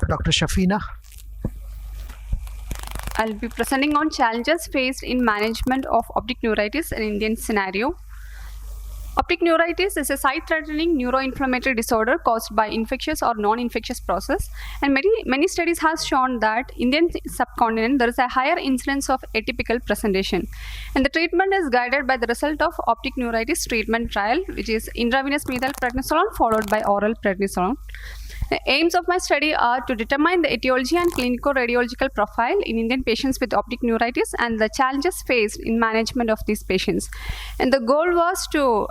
Dr. SHAFEENA. I'll be presenting on challenges faced in management of optic neuritis in Indian scenario. Optic neuritis is a sight-threatening neuroinflammatory disorder caused by infectious or non-infectious process, and many studies have shown that in Indian subcontinent there is a higher incidence of atypical presentation, and the treatment is guided by the result of optic neuritis treatment trial, which is intravenous methylprednisolone followed by oral prednisolone. The aims of my study are to determine the etiology and clinico-radiological profile in Indian patients with optic neuritis and the challenges faced in management of these patients. And the goal was to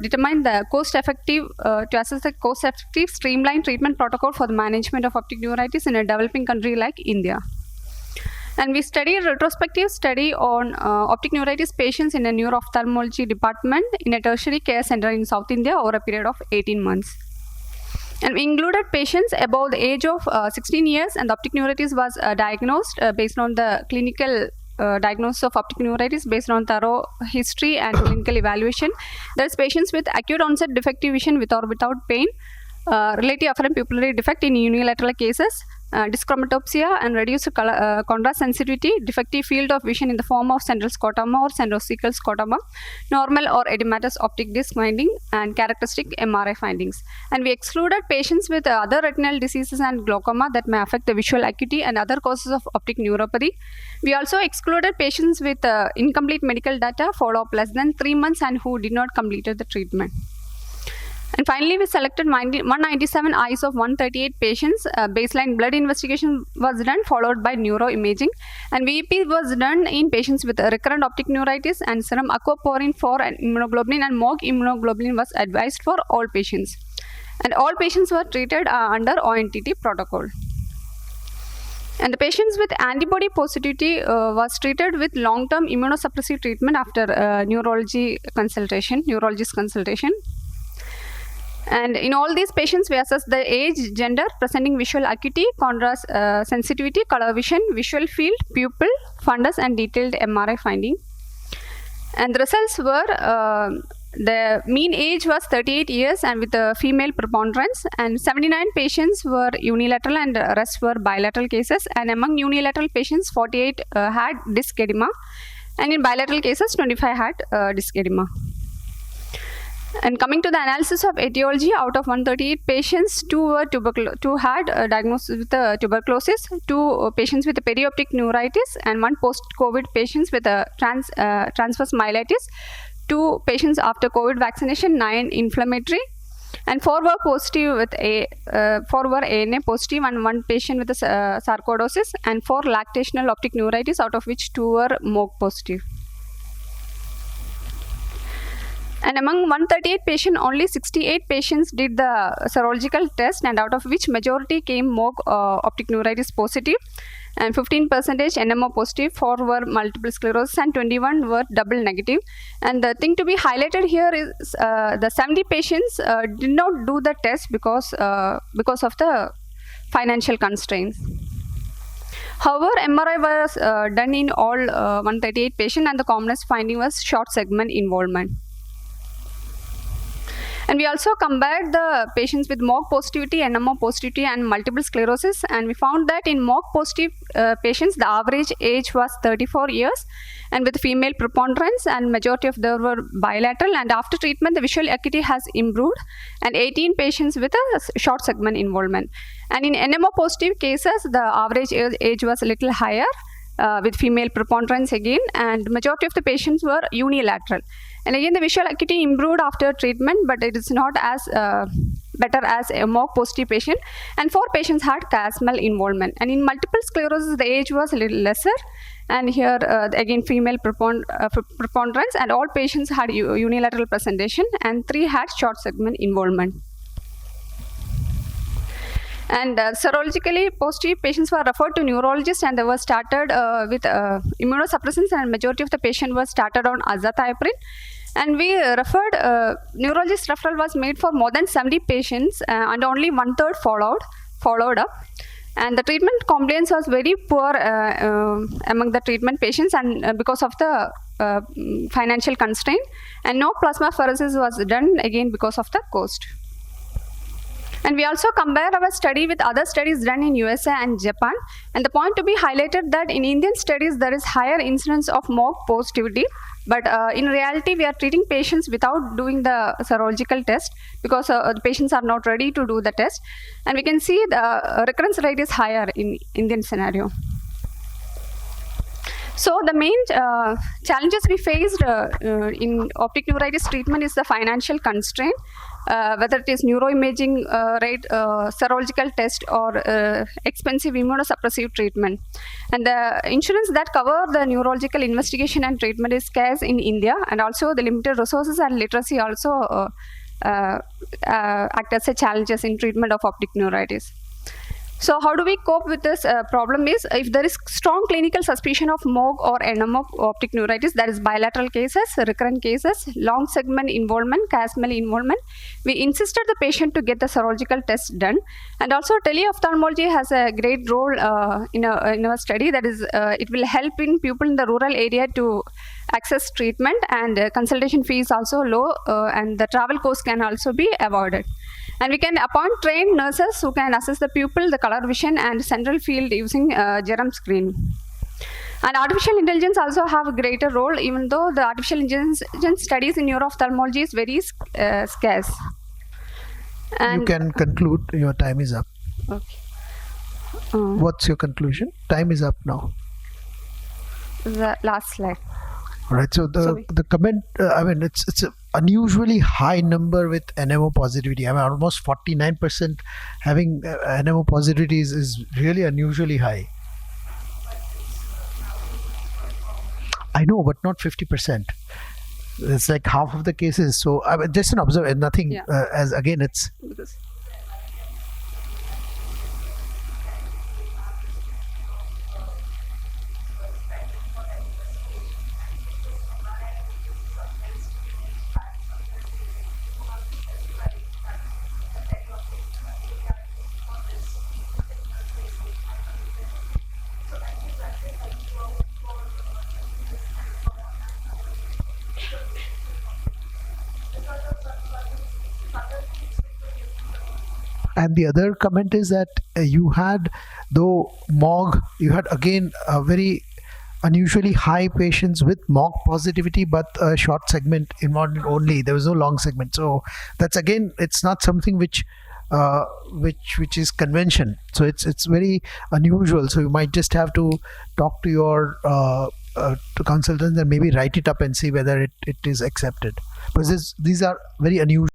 determine the to assess the cost-effective streamlined treatment protocol for the management of optic neuritis in a developing country like India. And we studied a retrospective study on optic neuritis patients in a neuro ophthalmology department in a tertiary care center in South India over a period of 18 months. And we included patients above the age of 16 years, and the optic neuritis was diagnosed based on the clinical diagnosis of optic neuritis based on thorough history and clinical evaluation. There's patients with acute onset defective vision with or without pain, relative afferent pupillary defect in unilateral cases, dyschromatopsia and reduced contrast sensitivity, defective field of vision in the form of central scotoma or centrocecal scotoma, normal or edematous optic disc finding, and characteristic MRI findings. And we excluded patients with other retinal diseases and glaucoma that may affect the visual acuity and other causes of optic neuropathy. We also excluded patients with incomplete medical data, follow-up less than 3 months, and who did not complete the treatment. And finally, we selected 197 eyes of 138 patients. Baseline blood investigation was done, followed by neuroimaging. And VEP was done in patients with recurrent optic neuritis, and serum aquaporin 4 and immunoglobulin and MOG immunoglobulin was advised for all patients. And all patients were treated under ONTT protocol. And the patients with antibody positivity was treated with long-term immunosuppressive treatment after neurologist consultation. And in all these patients, we assess the age, gender, presenting visual acuity, contrast sensitivity, color vision, visual field, pupil, fundus, and detailed MRI finding. And the results were the mean age was 38 years and with a female preponderance, and 79 patients were unilateral and the rest were bilateral cases. And among unilateral patients, 48 had disc edema, and in bilateral cases, 25 had disc edema. And coming to the analysis of etiology, out of 138 patients, 2 had diagnosis with tuberculosis, 2 patients with perioptic neuritis, and 1 post-COVID patients with transverse myelitis, 2 patients after COVID vaccination, 9 inflammatory, and 4 were positive with 4 were ANA positive, and 1 patient with sarcoidosis, and 4 lactational optic neuritis, out of which 2 were MOG positive. And among 138 patients, only 68 patients did the serological test, and out of which majority came MOG optic neuritis positive, and 15% NMO positive, 4 were multiple sclerosis, and 21 were double negative. And the thing to be highlighted here is the 70 patients did not do the test because of the financial constraints. However, MRI was done in all 138 patients, and the commonest finding was short segment involvement. And we also compared the patients with MOG positivity, NMO positivity, and multiple sclerosis, and we found that in MOG positive patients, the average age was 34 years, and with female preponderance, and majority of them were bilateral, and after treatment, the visual acuity has improved, and 18 patients with a short segment involvement. And in NMO positive cases, the average age was a little higher, with female preponderance again, and majority of the patients were unilateral. And again, the visual acuity improved after treatment, but it is not as better as a MOG positive patient. And 4 patients had chiasmal involvement. And in multiple sclerosis, the age was a little lesser. And here, again, female preponderance, and all patients had unilateral presentation, and 3 had short segment involvement. And serologically positive patients were referred to neurologists, and they were started with immunosuppressants, and majority of the patients were started on azathioprine. And we referred, neurologist referral was made for more than 70 patients, and only 1/3 followed up. And the treatment compliance was very poor among the treatment patients, and because of the financial constraint, and no plasmapheresis was done, again because of the cost. And we also compare our study with other studies done in USA and Japan. And the point to be highlighted that in Indian studies, there is higher incidence of MOG positivity. But in reality, we are treating patients without doing the serological test because the patients are not ready to do the test. And we can see the recurrence rate is higher in Indian scenario. So the main challenges we faced in optic neuritis treatment is the financial constraint, whether it is neuroimaging rate, serological test, or expensive immunosuppressive treatment. And the insurance that cover the neurological investigation and treatment is scarce in India, and also the limited resources and literacy also act as a challenges in treatment of optic neuritis. So how do we cope with this problem is, if there is strong clinical suspicion of MOG or NMO optic neuritis, that is bilateral cases, recurrent cases, long segment involvement, Casmel involvement, we insisted the patient to get the serological test done. And also teleophthalmology has a great role in our study, that is it will help in people in the rural area to access treatment, and consultation fee is also low, and the travel cost can also be avoided. And we can appoint trained nurses who can assess the pupil, the color vision, and central field using germ screening. And artificial intelligence also have a greater role, even though the artificial intelligence studies in neuro-ophthalmology is very scarce. And you can conclude. Your time is up. Okay. What's your conclusion? Time is up now. The last slide. All right. So the comment. I mean, it's an unusually high number with NMO positivity. I mean, almost 49% having NMO positivity is really unusually high. I know, but not 50%. It's like half of the cases. So I mean, just an observation. Nothing. Yeah. As again, it's. And the other comment is that you had, though MOG, you had again a very unusually high patients with MOG positivity, but a short segment involvement only. There was no long segment. So that's again, it's not something which is convention. So it's very unusual. So you might just have to talk to your to consultants and maybe write it up and see whether it is accepted, because these are very unusual.